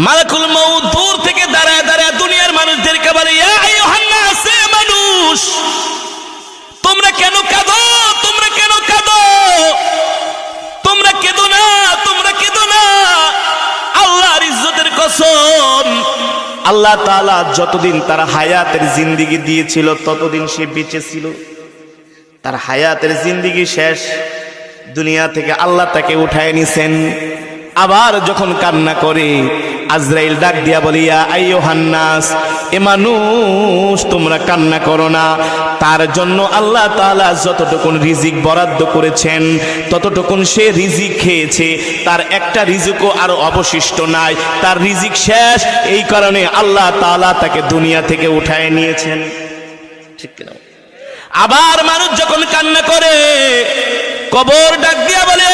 মালাকুল মউত দূর থেকে দাঁড়ায় দাঁড়ায় দুনিয়ার মানুষদেরকে বলে, ইয়া আইয়ুহান নাস, মানুষ তোমরা কেন কাঁদো, তোমরা কেন কাঁদো, তোমরা কেঁদো না, তোমরা কেঁদো না। আল্লাহর ইজ্জতের কসম, আল্লাহ তাআলা যতদিন তার হায়াতের জিন্দেগি দিয়েছিল ততদিন সে বেঁচে ছিল। তার হায়াতের জিন্দেগি শেষ, দুনিয়া থেকে আল্লাহ তাকে উঠায় নিছেন। আবার যখন কান্না করে আজরাইল ডাক দিয়া বলি, ইয়া আইয়ুহান নাস, এ মানুষ তোমরা কান্না করো না। তার জন্য আল্লাহ তাআলা যতটুকুন রিজিক বরাদ্দ করেছেন ততটুকুন সে রিজিক খেয়েছে, তার একটা রিজিকও আর অবশিষ্ট নাই, তার রিজিক শেষ। এই কারণে আল্লাহ তাআলা তাকে দুনিয়া থেকে উঠায় নিয়েছেন। ঠিক কিনা? আবার মানুষ যখন কান্না করে, কবর ডাক দিয়া বলে,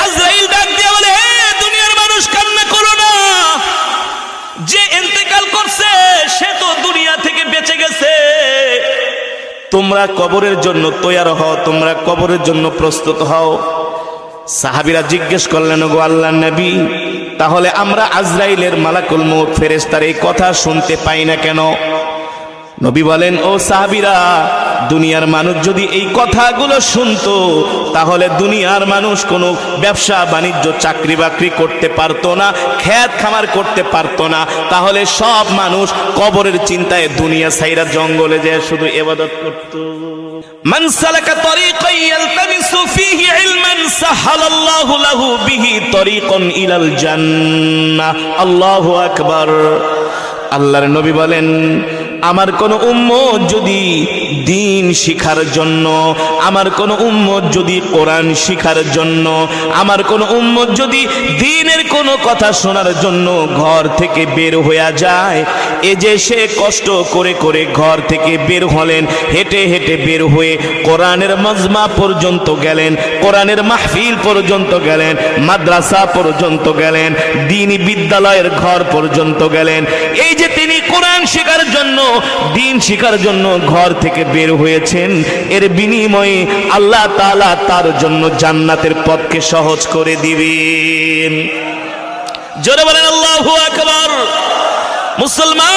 আজরাইল ডাক দিয়া বলে, হে দুনিয়ার মানুষ কান্না করো না, যে ইন্তেকাল করছে সে তো দুনিয়া থেকে বেঁচে গেছে। তোমরা কবরের জন্য তৈয়ার হও, তোমরা কবরের জন্য প্রস্তুত হও। সাহাবীরা জিজ্ঞেস করলেন, গো আল্লাহর নবী, তাহলে আমরা আজরাইলের মালাকুল মউত ফেরেশতার এই কথা শুনতে পাই না কেন? নবী বলেন, ও সাহাবীরা, দুনিয়ার মানুষ যদি এই কথাগুলো শুনতো তাহলে দুনিয়ার মানুষ কোনো ব্যবসা বাণিজ্য চাকরি বাকরি করতে পারতো না, খেত খামার করতে পারতো না। তাহলে সব মানুষ কবরের চিন্তায় দুনিয়া ছাইরা জঙ্গলে যায় শুধু ইবাদত করত। মান সালাকা তরিকান ইয়ালতামিসু ফীহি ইলমান সাহালাল্লাহু লাহু বিহি তরিকান ইলাল জান্নাহ। আল্লাহু আকবার। আল্লাহর নবী বলেন, আমার কোন উম্মত যদি দ্বীন শিখার জন্য, আমার কোন উম্মত যদি কোরআন শিখার জন্য, আমার কোন উম্মত যদি দ্বীনের কোন কথা শোনার জন্য ঘর থেকে বের হয়ে যায়, এ যে সে কষ্ট করে করে ঘর থেকে বের হলেন, হেঁটে হেঁটে বের হয়ে কোরআনের মজমা পর্যন্ত গেলেন, কোরআনের মাহফিল পর্যন্ত গেলেন, মাদ্রাসা পর্যন্ত গেলেন, দ্বীনি বিদ্যালয়ের ঘর পর্যন্ত গেলেন, এই যে তিনি কোরআন শেখার জন্য, দ্বীন শিখার জন্য ঘর থেকে বের হয়েছেন, এর বিনিময়ে আল্লাহ তাআলা তার জন্য জান্নাতের পথকে সহজ করে দিবেন। জোরে বলেন আল্লাহু আকবার। মুসলমান,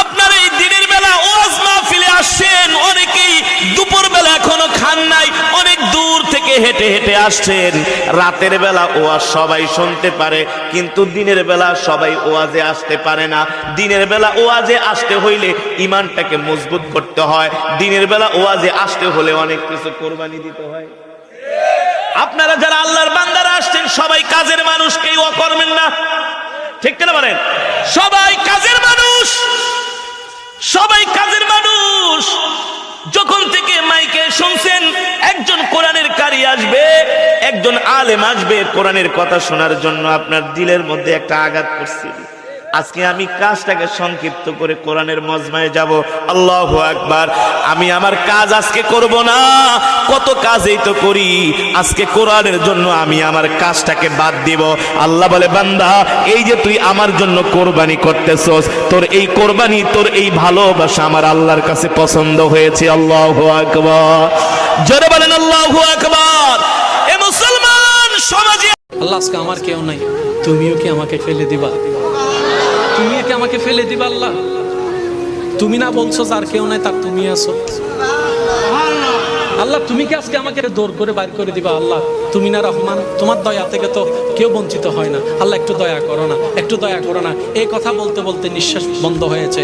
আপনার এই দিনের বেলা ওয়াজ মাহফিলে আসছেন, অনেকেই দুপুর বেলা এখনো খান নাই, অনেক দূর থেকে হেঁটে হেঁটে আসছেন। রাতের বেলা ওয়াজ সবাই শুনতে পারে, কিন্তু দিনের বেলা সবাই ওয়াজে আসতে পারে না। দিনের বেলা ওয়াজে আসতে হইলে ঈমানটাকে মজবুত করতে হয়, দিনের বেলা ওয়াজে আসতে হলে অনেক কিছু কোরবানি দিতে হয়। আপনারা যারা আল্লাহর বান্দারা আসছেন সবাই কাজের মানুষ, কেউ অকর্মের না, ঠিক কিনা বলেন? সবাই কাজের মানুষ, সবাই কাজের মানুষ। যখন থেকে মাইকে শুনছেন একজন কোরআনের কারি আসবে, একজন আলেম আসবে কোরআনের কথা শোনার জন্য, আপনার দিলের মধ্যে একটা আঘাত করছে। আজকে আমি কাজটাকে সংক্ষিপ্ত করে কোরআনের মজমায় যাব। আল্লাহু আকবার। আমি আমার কাজ আজকে করব না, কত কাজই তো করি, আজকে কোরআনের জন্য আমি আমার কাজটাকে বাদ দিব। আল্লাহ বলে, বান্দা, এই যে তুই আমার জন্য কোরবানি করতেছস, তোর এই কোরবানি, তোর এই ভালোবাসা আমার আল্লাহর কাছে পছন্দ হয়েছে। আল্লাহু আকবার। জোরে বলেন আল্লাহু আকবার। এ মুসলমান সমাজে, আল্লাহ আজকে আমার কেউ নাই, তুমিও কি আমাকে ফেলে দিবা? তুমিও কি আমাকে ফেলে দিবা? আল্লাহ, তুমি না বলছো যার কেউ নাই তার তুমি আছো। আল্লাহ, তুমি কি আজকে আমাকে দৌড় করে বাইর করে দিবা? আল্লাহ, তুমি না রহমান, তোমার দয়া থেকে তো কেউ বঞ্চিত হয় না। আল্লাহ, একটু দয়া করো না, একটু দয়া করো না। এই কথা বলতে বলতে নিঃশ্বাস বন্ধ হয়েছে।